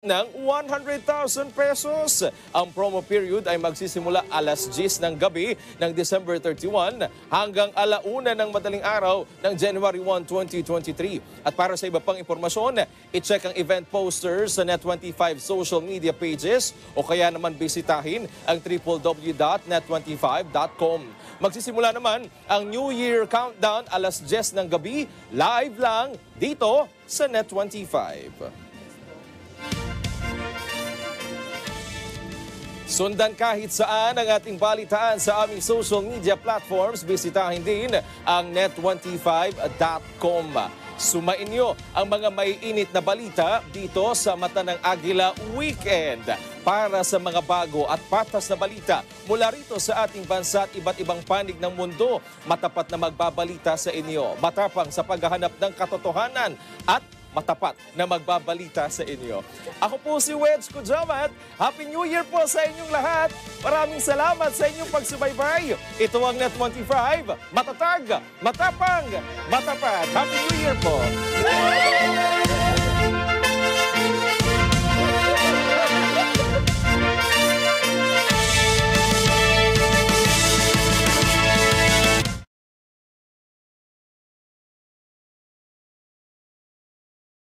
ng 100,000 pesos. Ang promo period ay magsisimula alas 10 ng gabi ng December 31 hanggang alauna ng madaling araw ng January 1, 2023. At para sa iba pang impormasyon, i-check ang event posters sa Net25 social media pages o kaya naman bisitahin ang www.net25.com. Magsisimula naman ang New Year Countdown alas 10 ng gabi, live lang dito sa Net25. Sundan kahit saan ang ating balitaan sa aming social media platforms. Bisitahin din ang net25.com. Sumain nyo ang mga maiinit na balita dito sa Mata ng Agila Weekend. Para sa mga bago at patas na balita mula rito sa ating bansa at iba't ibang panig ng mundo, matapat na magbabalita sa inyo. Matapang sa paghahanap ng katotohanan at matapat na magbabalita sa inyo. Ako po si Wedge Kujamat. Happy New Year po sa inyong lahat. Maraming salamat sa inyong pagsubaybay. Ito ang Net25. Matatag, matapang, matapat. Happy New Year po.